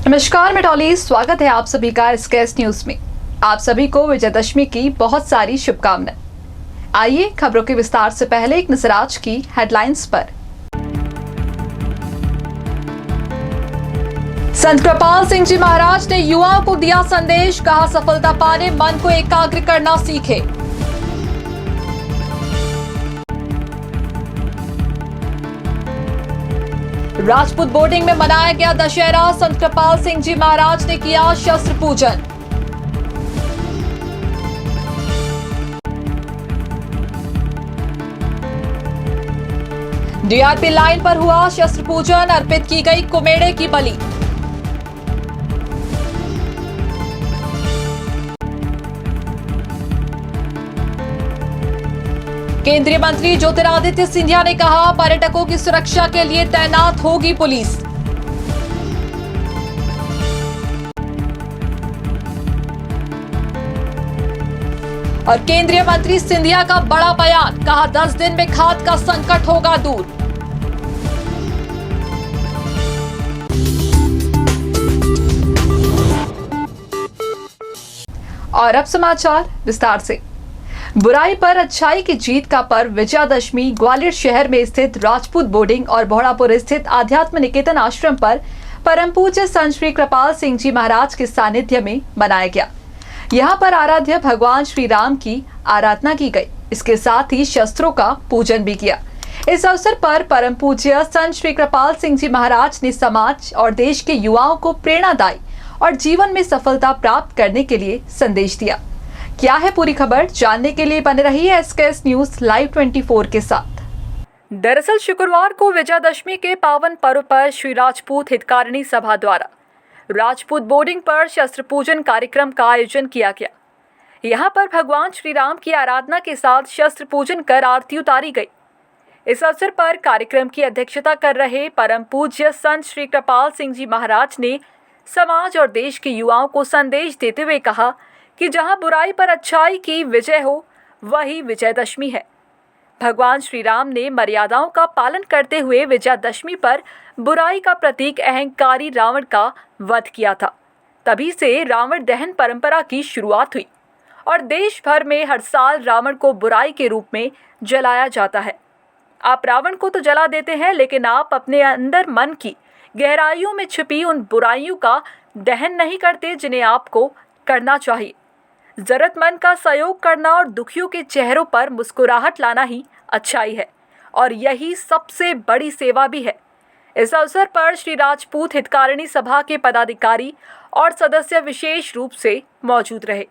नमस्कार, मैं डॉली। स्वागत है आप सभी का स्केस न्यूज में। आप सभी को विजयदशमी की बहुत सारी शुभकामनाएं। आइए खबरों के विस्तार से पहले एक नजर आज की हेडलाइंस पर। संत कृपाल सिंह जी महाराज ने युवाओं को दिया संदेश, कहा सफलता पाने मन को एकाग्र करना सीखे। राजपूत बोर्डिंग में मनाया गया दशहरा, संत कृपाल सिंह जी महाराज ने किया शस्त्र पूजन। डीआरपी लाइन पर हुआ शस्त्र पूजन, अर्पित की गई कुमेड़े की बलि। केंद्रीय मंत्री ज्योतिरादित्य सिंधिया ने कहा, पर्यटकों की सुरक्षा के लिए तैनात होगी पुलिस। और केंद्रीय मंत्री सिंधिया का बड़ा बयान, कहा 10 दिन में खाद का संकट होगा दूर। और अब समाचार विस्तार से। बुराई पर अच्छाई की जीत का पर्व विजयादशमी ग्वालियर शहर में स्थित राजपूत बोर्डिंग और भोड़ापुर स्थित आध्यात्म निकेतन आश्रम पर परम पूज्य संत श्री कृपाल सिंह जी महाराज के सानिध्य में मनाया गया। यहाँ पर आराध्य भगवान श्री राम की आराधना की गई। इसके साथ ही शस्त्रों का पूजन भी किया। इस अवसर पर परम पूज्य संत श्री कृपाल सिंह जी महाराज ने समाज और देश के युवाओं को प्रेरणादायी और जीवन में सफलता प्राप्त करने के लिए संदेश दिया। क्या है पूरी खबर, जानने के लिए बने रही है एसकेएस न्यूज लाइव 24 के साथ। दरअसल शुक्रवार को विजयादशमी के पावन पर्व पर श्री राजपूत हितकारिणी सभा द्वारा राजपूत बोर्डिंग पर शस्त्र पूजन कार्यक्रम का आयोजन किया गया। यहाँ पर भगवान श्री राम की आराधना के साथ शस्त्र पूजन कर आरती उतारी गई। इस अवसर पर कार्यक्रम की अध्यक्षता कर रहे परम पूज्य संत श्री कृपाल सिंह जी महाराज ने समाज और देश के युवाओं को संदेश देते हुए कहा कि जहां बुराई पर अच्छाई की विजय हो, वही विजयदशमी है। भगवान श्री राम ने मर्यादाओं का पालन करते हुए विजयादशमी पर बुराई का प्रतीक अहंकारी रावण का वध किया था। तभी से रावण दहन परंपरा की शुरुआत हुई और देश भर में हर साल रावण को बुराई के रूप में जलाया जाता है। आप रावण को तो जला देते हैं, लेकिन आप अपने अंदर मन की गहराइयों में छिपी उन बुराइयों का दहन नहीं करते जिन्हें आपको करना चाहिए। जरूरतमंद का सहयोग करना और दुखियों के चेहरों पर मुस्कुराहट लाना ही अच्छाई है और यही सबसे बड़ी सेवा भी है। इस अवसर पर श्री राजपूत हितकारिणी सभा के पदाधिकारी और सदस्य विशेष रूप से मौजूद रहे।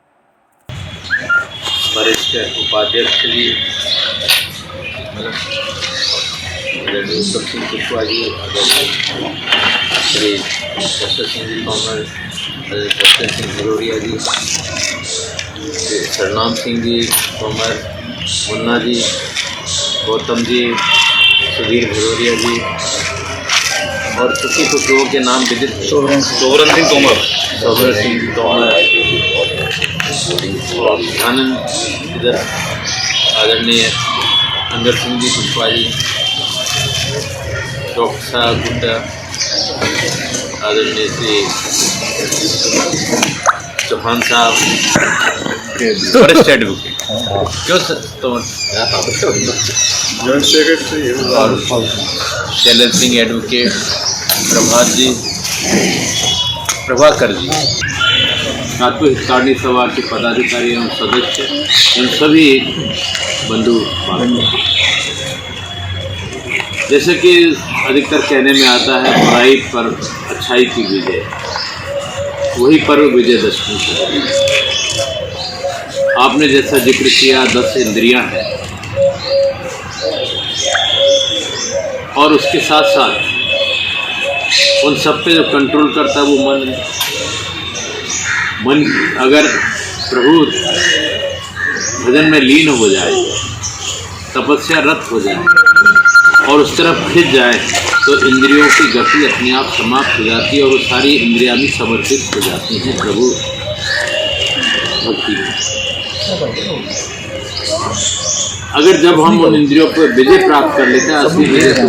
वरिष्ठ उपाध्यक्ष जी श्री डॉक्टर सिंह जी तोमर, डॉक्टर सिंह भरोरिया जी, सरनाम सिंह जी तोमर, मुन्ना जी, गौतम जी, सुधीर भरोरिया जी और कुछ लोगों के नाम विदित सोवरन सिंह तोमर, आनंद इधर आदरणीय अंगर सिंह जी पुष्पा जी, डॉक्टर साहब गुप्ता, आदरणीय श्री चौहान साहब, वरिष्ठ एडवोकेट क्यों joint secretary Shailendra Singh advocate, Prabhat ji, Prabhakar ji, Rajput Hitkarini Sabha के पदाधिकारी एवं सदस्य, इन सभी बंधु। जैसे कि अधिकतर कहने में आता है, बुराई पर अच्छाई की विजय, वही पर्व विजयदशमी है। आपने जैसा जिक्र किया 10 इंद्रियां हैं और उसके साथ साथ उन सब पे जो कंट्रोल करता है वो मन अगर प्रभु भजन में लीन हो जाए, तपस्या रत हो जाए और उस तरफ खिंच जाए तो इंद्रियों की गति अपने आप समाप्त हो जाती है और वो सारी इंद्रियां भी समर्पित हो जाती हैं प्रभु भक्ति में। अगर जब हम उन इंद्रियों पर विजय प्राप्त कर लेते हैं, असली विजय तो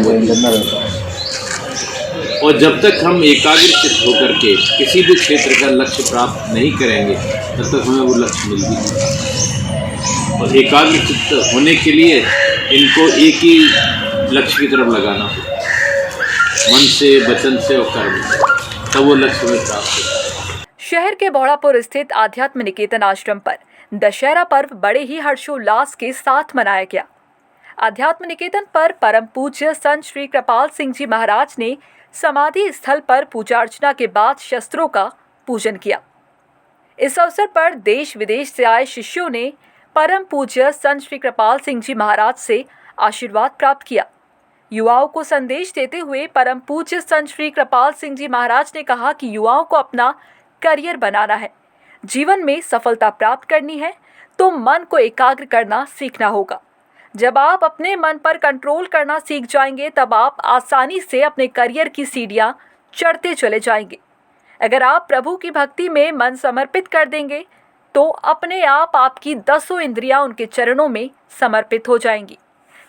और जब तक हम एकाग्रचित्त होकर के किसी भी क्षेत्र का लक्ष्य प्राप्त नहीं करेंगे तब तक हमें वो लक्ष्य मिल भी नहीं। और एकाग्रचित्त होने के लिए इनको एक ही लक्ष्य की तरफ लगाना होगा, मन से, वचन से और कर्म से, तब वो लक्ष्य में प्राप्त होगा। शहर के बहोड़ापुर स्थित आध्यात्म निकेतन आश्रम पर दशहरा पर्व बड़े ही हर्षोल्लास के साथ मनाया गया। आध्यात्म निकेतन पर परम पूज्य संत श्री कृपाल सिंह जी महाराज ने समाधि स्थल पर पूजा अर्चना के बाद शस्त्रों का पूजन किया। इस अवसर पर देश विदेश से आए शिष्यों ने परम पूज्य संत श्री कृपाल सिंह जी महाराज से आशीर्वाद प्राप्त किया। युवाओं को संदेश देते हुए परम पूज्य संत श्री कृपाल सिंह जी महाराज ने कहा कि युवाओं को अपना करियर बनाना है, जीवन में सफलता प्राप्त करनी है तो मन को एकाग्र करना सीखना होगा। जब आप अपने मन पर कंट्रोल करना सीख जाएंगे तब आप आसानी से अपने करियर की सीढ़ियां चढ़ते चले जाएंगे। अगर आप प्रभु की भक्ति में मन समर्पित कर देंगे तो अपने आप आपकी 10 इंद्रियां उनके चरणों में समर्पित हो जाएंगी,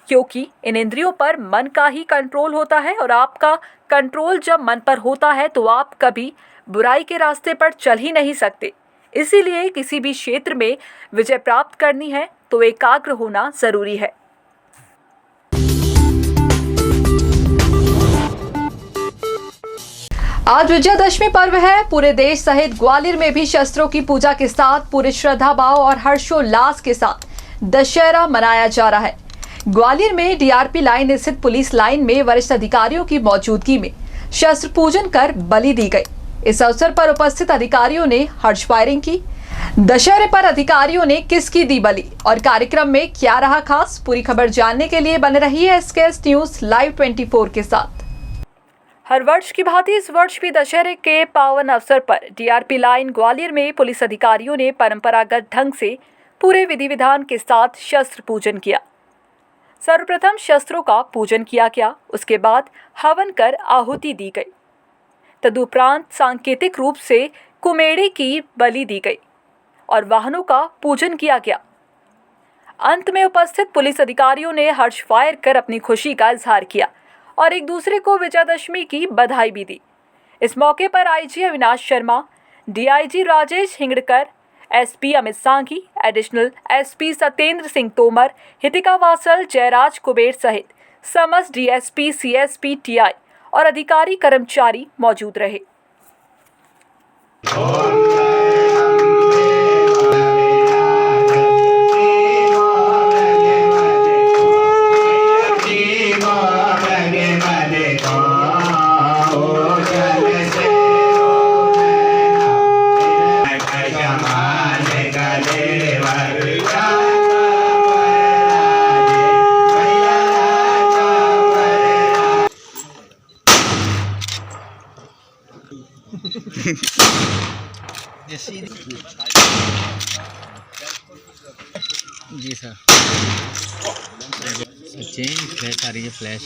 क्योंकि इन इंद्रियों पर मन का ही कंट्रोल होता है और आपका कंट्रोल जब मन पर होता है तो आप कभी बुराई के रास्ते पर चल ही नहीं सकते। इसीलिए किसी भी क्षेत्र में विजय प्राप्त करनी है तो एकाग्र होना जरूरी है। आज विजयादशमी पर्व है। पूरे देश सहित ग्वालियर में भी शस्त्रों की पूजा के साथ पूरे श्रद्धा भाव और हर्षोल्लास के साथ दशहरा मनाया जा रहा है। ग्वालियर में डीआरपी लाइन स्थित पुलिस लाइन में वरिष्ठ अधिकारियों की मौजूदगी में शस्त्र पूजन कर बलि दी गई। इस अवसर पर उपस्थित अधिकारियों ने हर्ष फायरिंग की। दशहरे पर अधिकारियों ने किसकी दी बलि और कार्यक्रम में क्या रहा खास, पूरी खबर जानने के लिए बने रहिए SKS न्यूज लाइव 24 के साथ। हर वर्ष की भांति इस वर्ष भी दशहरे के पावन अवसर पर डीआरपी लाइन ग्वालियर में पुलिस अधिकारियों ने परंपरागत ढंग से पूरे विधि विधान के साथ शस्त्र पूजन किया। सर्वप्रथम शस्त्रों का पूजन किया गया, उसके बाद हवन कर आहुति दी गई। तदुपरांत सांकेतिक रूप से कुमेड़ी की बलि दी गई और वाहनों का पूजन किया गया। अंत में उपस्थित पुलिस अधिकारियों ने हर्ष फायर कर अपनी खुशी का इजहार किया और एक दूसरे को विजयादशमी की बधाई भी दी। इस मौके पर IG Avinash Sharma, DIG Rajesh Hingadkar, SP Amit Sanghi, additional SP Satyendra Singh Tomar, Hitika Vasal, Jairaj Kuber सहित समस्त डीएसपी, सीएसपी, टीआई और अधिकारी कर्मचारी मौजूद रहे। जी सर, चेंज फ्लैश आ रही है, फ्लैश।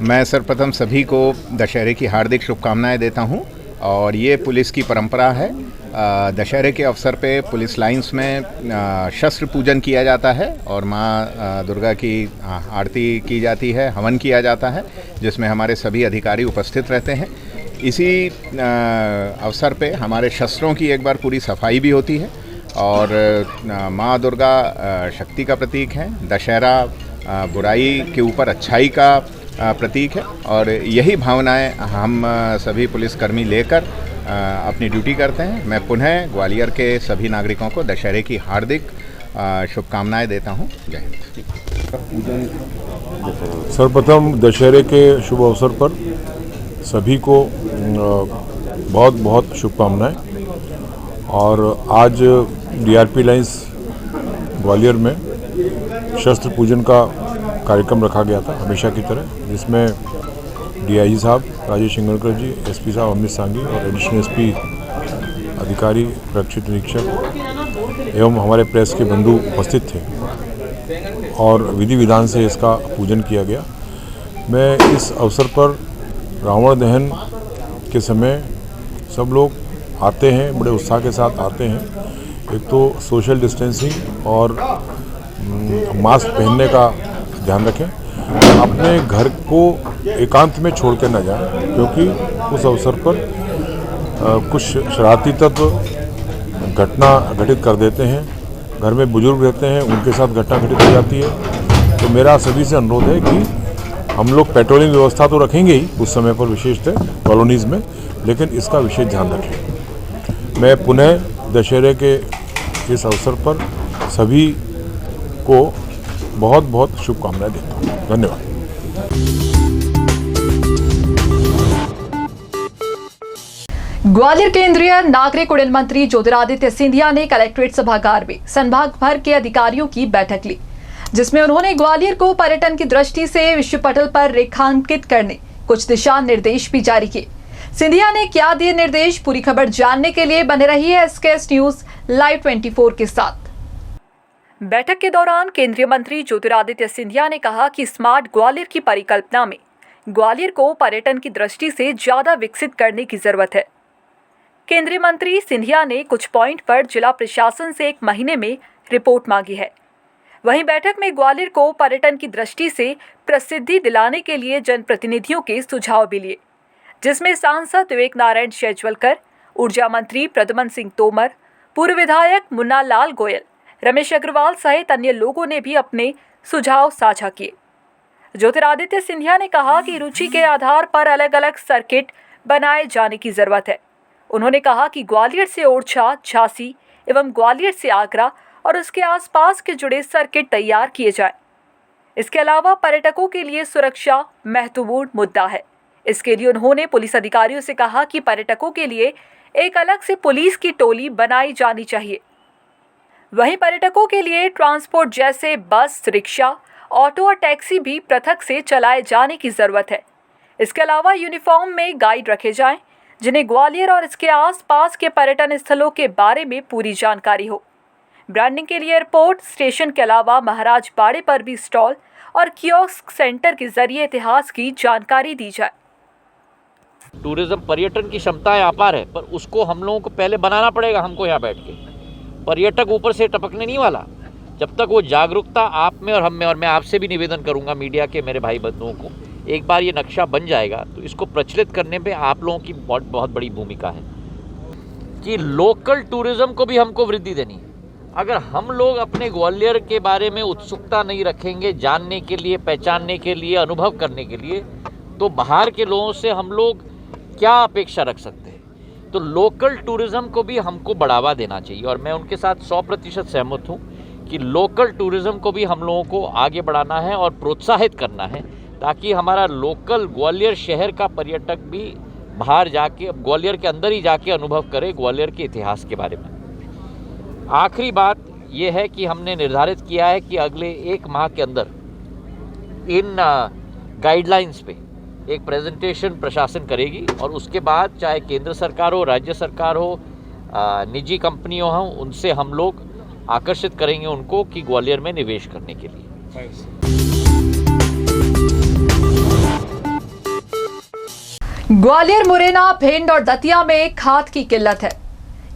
मैं सर्वप्रथम सभी को दशहरे की हार्दिक शुभकामनाएं देता हूं और ये पुलिस की परंपरा है। दशहरे के अवसर पे पुलिस लाइंस में शस्त्र पूजन किया जाता है और माँ दुर्गा की आरती की जाती है, हवन किया जाता है, जिसमें हमारे सभी अधिकारी उपस्थित रहते हैं। इसी अवसर पे हमारे शस्त्रों की एक बार पूरी सफाई भी होती है और माँ दुर्गा शक्ति का प्रतीक है। दशहरा बुराई के ऊपर अच्छाई का प्रतीक है और यही भावनाएं हम सभी पुलिसकर्मी लेकर अपनी ड्यूटी करते हैं। मैं पुनः ग्वालियर के सभी नागरिकों को दशहरे की हार्दिक शुभकामनाएं देता हूं। जय हिंद। सर्वप्रथम दशहरे के शुभ अवसर पर सभी को बहुत बहुत शुभकामनाएं। और आज डीआरपी लाइंस ग्वालियर में शस्त्र पूजन का कार्यक्रम रखा गया था हमेशा की तरह, जिसमें डीआईजी साहब राजेश हिंगड़कर जी, एसपी साहब अमित सांघी और एडिशनल एसपी अधिकारी, रक्षित निरीक्षक एवं हमारे प्रेस के बंधु उपस्थित थे और विधि विधान से इसका पूजन किया गया। मैं इस अवसर पर रावण दहन के समय सब लोग आते हैं, बड़े उत्साह के साथ आते हैं। एक तो सोशल डिस्टेंसिंग और मास्क पहनने का ध्यान रखें, अपने घर को एकांत में छोड़ कर न जाएं, क्योंकि उस अवसर पर कुछ शरारती तत्व घटना घटित कर देते हैं। घर में बुजुर्ग रहते हैं, उनके साथ घटना घटित हो जाती है। तो मेरा सभी से अनुरोध है कि हम लोग पेट्रोलिंग व्यवस्था तो रखेंगे ही उस समय पर विशेषतः कॉलोनीज़ में, लेकिन इसका विशेष ध्यान रखें। मैं पुनः दशहरे के इस अवसर पर सभी को बहुत बहुत शुभकामनाएं देता हूँ। धन्यवाद। ग्वालियर केंद्रीय नागरिक उड्डयन मंत्री ज्योतिरादित्य सिंधिया ने कलेक्ट्रेट सभागार में संभाग भर के अधिकारियों की बैठक ली, जिसमें उन्होंने ग्वालियर को पर्यटन की दृष्टि से विश्व पटल पर रेखांकित करने कुछ दिशा निर्देश भी जारी किए। सिंधिया ने क्या दिए निर्देश, पूरी खबर जानने के लिए बने रहिए एसकेएस न्यूज लाइव 24 के साथ। बैठक के दौरान केंद्रीय मंत्री ज्योतिरादित्य सिंधिया ने कहा कि स्मार्ट ग्वालियर की परिकल्पना में ग्वालियर को पर्यटन की दृष्टि से ज्यादा विकसित करने की जरूरत है। केंद्रीय मंत्री सिंधिया ने कुछ पॉइंट पर जिला प्रशासन से 1 महीने में रिपोर्ट मांगी है। वहीं बैठक में ग्वालियर को पर्यटन की दृष्टि से प्रसिद्धि दिलाने के लिए जनप्रतिनिधियों के सुझाव भी लिए, जिसमें सांसद विवेक नारायण शेजवलकर, ऊर्जा मंत्री प्रद्युमन सिंह तोमर, पूर्व विधायक मुन्ना लाल गोयल, रमेश अग्रवाल सहित अन्य लोगों ने भी अपने सुझाव साझा किए। ज्योतिरादित्य सिंधिया ने कहा कि रुचि के आधार पर अलग अलग सर्किट बनाए जाने की जरूरत है। उन्होंने कहा कि ग्वालियर से ओरछा, झांसी एवं ग्वालियर से आगरा और उसके आसपास के जुड़े सर्किट तैयार किए जाएं। इसके अलावा पर्यटकों के लिए सुरक्षा महत्वपूर्ण मुद्दा है। इसके लिए उन्होंने पुलिस अधिकारियों से कहा कि पर्यटकों के लिए एक अलग से पुलिस की टोली बनाई जानी चाहिए। वहीं पर्यटकों के लिए ट्रांसपोर्ट जैसे बस, रिक्शा, ऑटो और टैक्सी भी पृथक से चलाए जाने की जरूरत है। इसके अलावा यूनिफॉर्म में गाइड रखे जाएं, जिन्हें ग्वालियर और इसके आसपास के पर्यटन स्थलों के बारे में पूरी जानकारी हो। ब्रांडिंग के लिए एयरपोर्ट स्टेशन के अलावा महाराज बाड़े पर भी स्टॉल और कियोस्क सेंटर के जरिए इतिहास की जानकारी दी जाए। टूरिज्म पर्यटन की क्षमताएं अपार है, पर उसको हम लोगों को पहले बनाना पड़ेगा। हमको यहाँ बैठ के पर्यटक ऊपर से टपकने नहीं वाला। जब तक वो जागरूकता आप में और हम में, और मैं आपसे भी निवेदन करूँगा मीडिया के मेरे भाई बंधुओं को, एक बार ये नक्शा बन जाएगा तो इसको प्रचलित करने में आप लोगों की बहुत बड़ी भूमिका है कि लोकल टूरिज्म को भी हमको वृद्धि देनी है। अगर हम लोग अपने ग्वालियर के बारे में उत्सुकता नहीं रखेंगे जानने के लिए, पहचानने के लिए, अनुभव करने के लिए, तो बाहर के लोगों से हम लोग क्या अपेक्षा रख सकते हैं। तो लोकल टूरिज्म को भी हमको बढ़ावा देना चाहिए और मैं उनके साथ 100% सहमत हूँ कि लोकल टूरिज्म को भी हम लोगों को आगे बढ़ाना है और प्रोत्साहित करना है, ताकि हमारा लोकल ग्वालियर शहर का पर्यटक भी बाहर जाके, ग्वालियर के अंदर ही जाके अनुभव करे ग्वालियर के इतिहास के बारे में। आखिरी बात यह है कि हमने निर्धारित किया है कि अगले 1 माह के अंदर इन गाइडलाइंस पे एक प्रेजेंटेशन प्रशासन करेगी और उसके बाद चाहे केंद्र सरकार हो, राज्य सरकार हो, निजी कंपनियों हों, उनसे हम लोग आकर्षित करेंगे उनको कि ग्वालियर में निवेश करने के लिए। ग्वालियर, मुरैना, भिंड और दतिया में खाद की किल्लत है।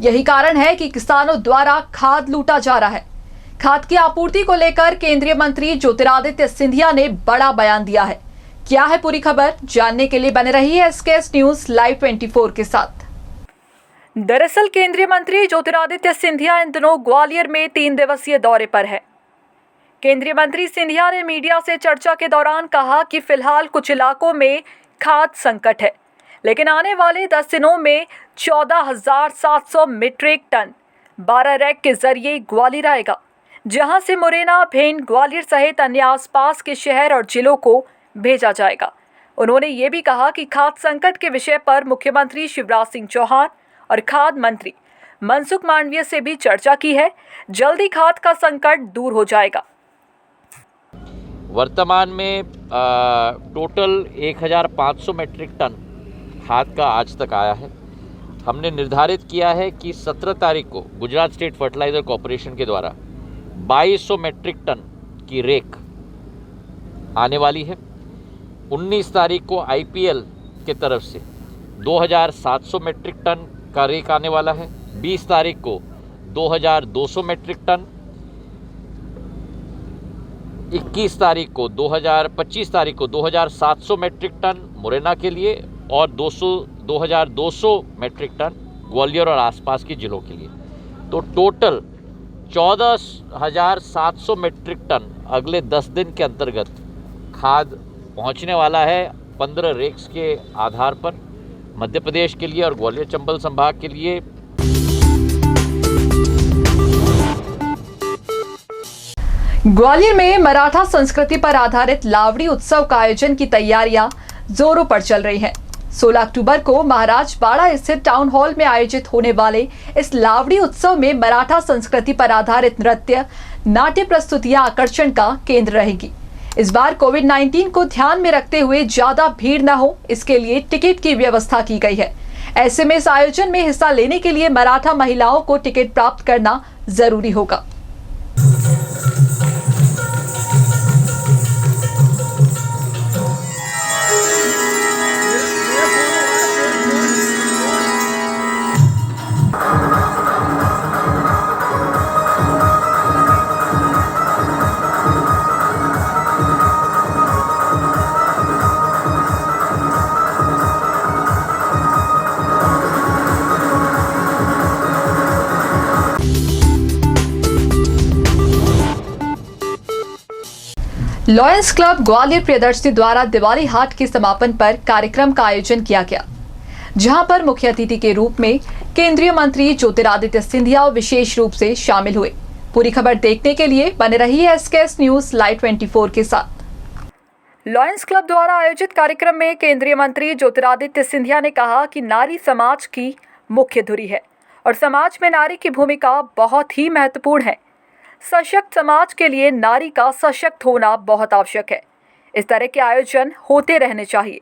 यही कारण है कि किसानों द्वारा खाद लूटा जा रहा है। खाद की आपूर्ति को लेकर केंद्रीय मंत्री ज्योतिरादित्य सिंधिया ने बड़ा बयान दिया है। क्या है पूरी खबर, जानने के लिए बने रहिए एसकेएस न्यूज लाइव 24 के साथ। दरअसल केंद्रीय मंत्री ज्योतिरादित्य सिंधिया इन दिनों ग्वालियर में 3 दिवसीय दौरे पर है। केंद्रीय मंत्री सिंधिया ने मीडिया से चर्चा के दौरान कहा कि फिलहाल कुछ इलाकों में खाद संकट है, लेकिन आने वाले 10 दिनों में 14,700 मीट्रिक टन 12 रैक के जरिए ग्वालियर आएगा, जहां से मुरैना, भिंड, ग्वालियर सहित अन्य आसपास के शहर और जिलों को भेजा जाएगा। उन्होंने ये भी कहा कि खाद संकट के विषय पर मुख्यमंत्री शिवराज सिंह चौहान और खाद मंत्री मनसुख मांडविया से भी चर्चा की है। जल्दी खाद का संकट दूर हो जाएगा। वर्तमान में टोटल 1,500 मीट्रिक टन खाद का आज तक आया है। हमने निर्धारित किया है कि 17 तारीख को गुजरात स्टेट फर्टिलाइजर कॉरपोरेशन के द्वारा 2200 मीट्रिक टन की रेक आने वाली है। 19 तारीख को आईपीएल के तरफ से 2,700 मीट्रिक टन का रेक आने वाला है। 20 तारीख को 2,200 मीट्रिक टन 25 तारीख को 2700 मेट्रिक टन मुरैना के लिए और 2200 मेट्रिक टन ग्वालियर और आसपास के जिलों के लिए। तो टोटल 14,700 मेट्रिक टन अगले 10 दिन के अंतर्गत खाद पहुंचने वाला है 15 रेक्स के आधार पर मध्य प्रदेश के लिए और ग्वालियर चंबल संभाग के लिए। ग्वालियर में मराठा संस्कृति पर आधारित लावड़ी उत्सव का आयोजन की तैयारियां जोरों पर चल रही हैं। 16 अक्टूबर को महाराज बाड़ा स्थित टाउन हॉल में आयोजित होने वाले इस लावड़ी उत्सव में मराठा संस्कृति पर आधारित नृत्य नाट्य प्रस्तुतियां आकर्षण का केंद्र रहेगी। इस बार कोविड-19 को ध्यान में रखते हुए ज्यादा भीड़ न हो, इसके लिए टिकट की व्यवस्था की गई है। ऐसे में इस आयोजन में हिस्सा लेने के लिए मराठा महिलाओं को टिकट प्राप्त करना जरूरी होगा। लॉयंस क्लब ग्वालियर प्रियदर्शनी द्वारा दिवाली हाट के समापन पर कार्यक्रम का आयोजन किया गया, जहां पर मुख्य अतिथि के रूप में केंद्रीय मंत्री ज्योतिरादित्य सिंधिया विशेष रूप से शामिल हुए। पूरी खबर देखने के लिए बने रहिए एसकेएस न्यूज लाइव 24 के साथ। लॉयंस क्लब द्वारा आयोजित कार्यक्रम में केंद्रीय मंत्री ज्योतिरादित्य सिंधिया ने कहा कि नारी समाज की मुख्य धुरी है और समाज में नारी की भूमिका बहुत ही महत्वपूर्ण है। सशक्त समाज के लिए नारी का सशक्त होना बहुत आवश्यक है। इस तरह के आयोजन होते रहने चाहिए।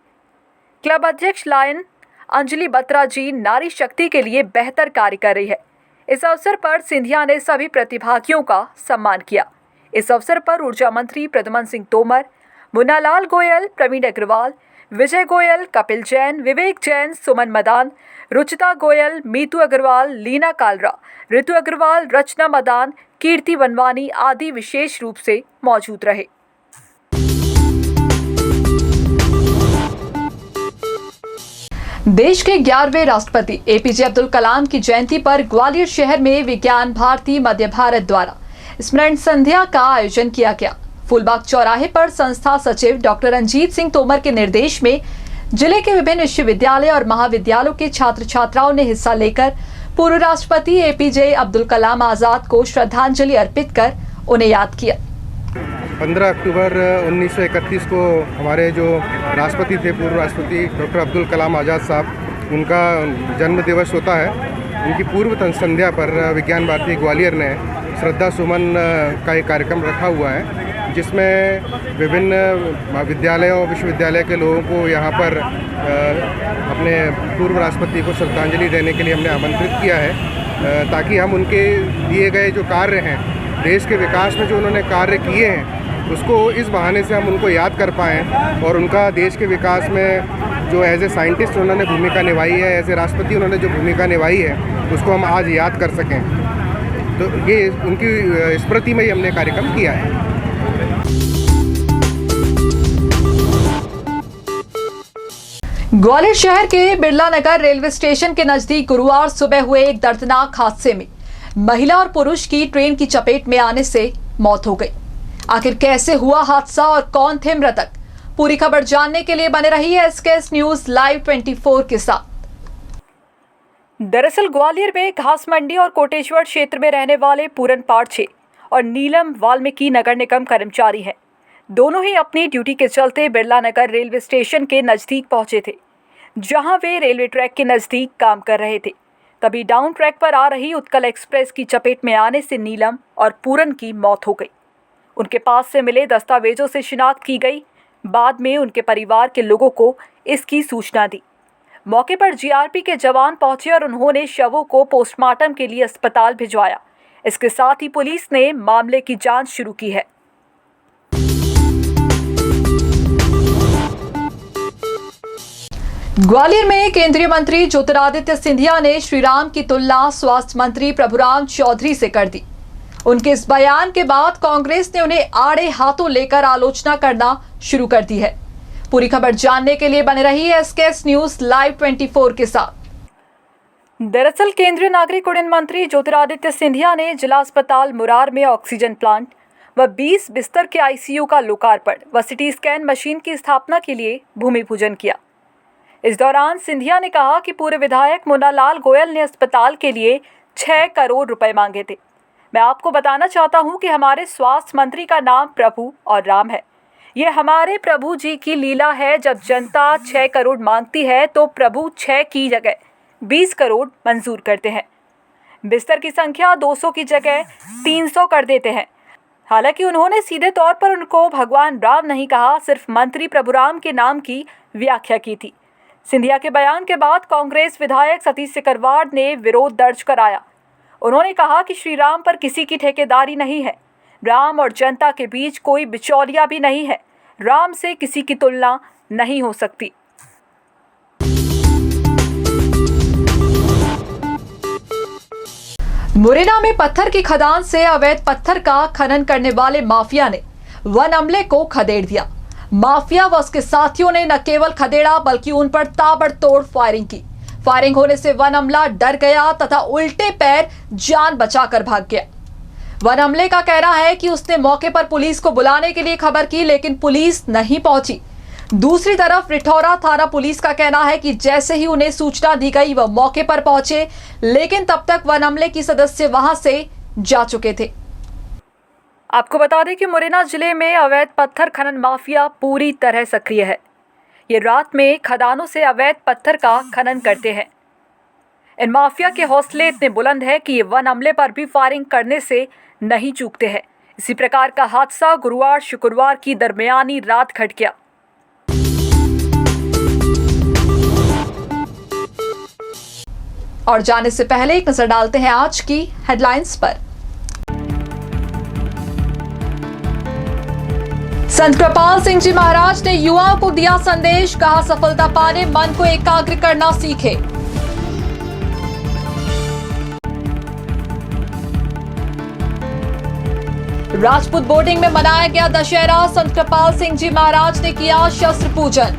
क्लब अध्यक्ष लायन अंजलि बत्रा जी नारी शक्ति के लिए बेहतर कार्य कर रही है। इस अवसर पर सिंधिया ने सभी प्रतिभागियों का सम्मान किया। इस अवसर पर ऊर्जा मंत्री प्रद्युमन सिंह तोमर, मुन्नालाल गोयल, प्रवीण अग्रवाल, विजय गोयल, कपिल जैन, विवेक जैन, सुमन मदान, रुचिता गोयल, मीतू अग्रवाल, लीना कालरा, ऋतु अग्रवाल, रचना मदान, कीर्ति वनवानी आदि विशेष रूप से मौजूद रहे। देश के 11वें राष्ट्रपति एपीजे अब्दुल कलाम की जयंती पर ग्वालियर शहर में विज्ञान भारती मध्य भारत द्वारा स्मरण संध्या का आयोजन किया गया। फूलबाग चौराहे पर संस्था सचिव डॉक्टर रंजीत सिंह तोमर के निर्देश में जिले के विभिन्न विश्वविद्यालय और महाविद्यालयों के छात्र छात्राओं ने हिस्सा लेकर पूर्व राष्ट्रपति एपीजे अब्दुल कलाम आजाद को श्रद्धांजलि अर्पित कर उन्हें याद किया। 15 अक्टूबर 1931 को हमारे जो राष्ट्रपति थे, पूर्व राष्ट्रपति डॉक्टर अब्दुल कलाम आज़ाद साहब, उनका जन्म दिवस होता है। उनकी पूर्व संध्या पर विज्ञान भारती ग्वालियर ने श्रद्धा सुमन का एक कार्यक्रम रखा हुआ है, जिसमें विभिन्न विद्यालयों विश्वविद्यालय के लोगों को यहाँ पर अपने पूर्व राष्ट्रपति को श्रद्धांजलि देने के लिए हमने आमंत्रित किया है, ताकि हम उनके दिए गए जो कार्य हैं, देश के विकास में जो उन्होंने कार्य किए हैं, उसको इस बहाने से हम उनको याद कर पाएँ और उनका देश के विकास में जो एज ए साइंटिस्ट उन्होंने भूमिका निभाई है, एज ए राष्ट्रपति उन्होंने जो भूमिका निभाई है, उसको हम आज याद कर सकें। तो ये उनकी स्मृति में ही हमने कार्यक्रम किया है। ग्वालियर शहर के बिरला नगर रेलवे स्टेशन के नजदीक गुरुवार सुबह हुए एक दर्दनाक हादसे में महिला और पुरुष की ट्रेन की चपेट में आने से मौत हो गई। आखिर कैसे हुआ हादसा और कौन थे मृतक? पूरी खबर जानने के लिए बने रहिए एसकेएस न्यूज लाइव 24 के साथ। दरअसल ग्वालियर में घास मंडी और कोटेश्वर क्षेत्र में रहने वाले पूरन पारछे और नीलम वाल्मीकि नगर निगम कर्मचारी हैं। दोनों ही अपनी ड्यूटी के चलते बिरला नगर रेलवे स्टेशन के नजदीक पहुंचे थे, जहां वे रेलवे ट्रैक के नजदीक काम कर रहे थे। तभी डाउन ट्रैक पर आ रही उत्कल एक्सप्रेस की चपेट में आने से नीलम और पूरन की मौत हो गई। उनके पास से मिले दस्तावेजों से शिनाख्त की गई। बाद में उनके परिवार के लोगों को इसकी सूचना दी। मौके पर जीआरपी के जवान पहुंचे और उन्होंने शवों को पोस्टमार्टम के लिए अस्पताल भिजवाया। इसके साथ ही पुलिस ने मामले की जांच शुरू की है। ग्वालियर में केंद्रीय मंत्री ज्योतिरादित्य सिंधिया ने श्रीराम की तुलना स्वास्थ्य मंत्री प्रभुराम चौधरी से कर दी। उनके इस बयान के बाद कांग्रेस ने उन्हें आड़े हाथों लेकर आलोचना करना शुरू कर दी है। पूरी खबर जानने के लिए बने रहिए एसकेएस न्यूज लाइव 24 के साथ। दरअसल केंद्रीय नागरिक उड्डयन मंत्री ज्योतिरादित्य सिंधिया ने जिला अस्पताल मुरार में ऑक्सीजन प्लांट व 20 बिस्तर के आईसीयू का लोकार्पण व सिटी स्कैन मशीन की स्थापना के लिए भूमि पूजन किया। इस दौरान सिंधिया ने कहा कि पूर्व विधायक मुन्नालाल गोयल ने अस्पताल के लिए 6 करोड़ रुपए मांगे थे। मैं आपको बताना चाहता हूं कि हमारे स्वास्थ्य मंत्री का नाम प्रभु और राम है। ये हमारे प्रभु जी की लीला है। जब जनता 6 करोड़ मांगती है तो प्रभु 6 की जगह 20 करोड़ मंजूर करते हैं। बिस्तर की संख्या 200 की जगह 300 कर देते हैं। हालांकि उन्होंने सीधे तौर पर उनको भगवान राम नहीं कहा, सिर्फ मंत्री प्रभुराम के नाम की व्याख्या की थी। सिंधिया के बयान के बाद कांग्रेस विधायक सतीश सिकरवार ने विरोध दर्ज कराया। उन्होंने कहा कि श्री राम पर किसी की ठेकेदारी नहीं है। राम और जनता के बीच कोई बिचौलिया भी नहीं है। राम से किसी की तुलना नहीं हो सकती। मुरैना में पत्थर की खदान से अवैध पत्थर का खनन करने वाले माफिया ने वन अमले को खदेड़ दिया। माफिया व उसके साथियों ने न केवल खदेड़ा बल्कि उन पर ताबड़तोड़ फायरिंग की। फायरिंग होने से वन अमला डर गया तथा उल्टे पैर जान बचाकर भाग गया। वन अमले का कहना है कि उसने मौके पर पुलिस को बुलाने के लिए खबर की, लेकिन पुलिस नहीं पहुंची। दूसरी तरफ रिठौरा थाना पुलिस का कहना है कि जैसे ही उन्हें सूचना दी गई वह मौके पर पहुंचे, लेकिन तब तक वन अमले की सदस्य वहां से जा चुके थे। आपको बता दें कि मुरैना जिले में अवैध पत्थर खनन माफिया पूरी तरह सक्रिय है। ये रात में खदानों से अवैध पत्थर का खनन करते हैं। इन माफिया के हौसले इतने बुलंद है कि ये वन अमले पर भी फायरिंग करने से नहीं चूकते हैं। इसी प्रकार का हादसा गुरुवार शुक्रवार की दरमियानी रात घट गया। और जाने से पहले एक नजर डालते हैं आज की हेडलाइंस पर। संत कृपाल सिंह जी महाराज ने युवाओं को दिया संदेश, कहा सफलता पाने मन को एकाग्र करना सीखे। राजपूत बोर्डिंग में मनाया गया दशहरा, संत कृपाल सिंह जी महाराज ने किया शस्त्र पूजन।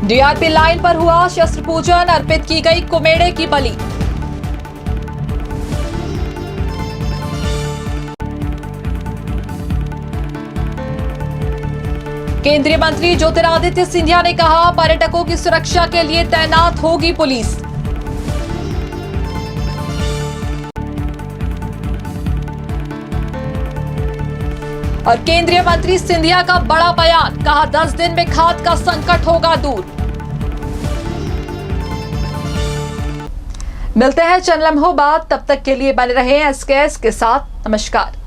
डीआरपी लाइन पर हुआ शस्त्र पूजन, अर्पित की गई कुमेड़े की बलि। केंद्रीय मंत्री ज्योतिरादित्य सिंधिया ने कहा पर्यटकों की सुरक्षा के लिए तैनात होगी पुलिस। और केंद्रीय मंत्री सिंधिया का बड़ा बयान, कहा 10 दिन में खाद का संकट होगा दूर। मिलते हैं चंद लम्हों बाद, तब तक के लिए बने रहें एसकेएस के साथ। नमस्कार।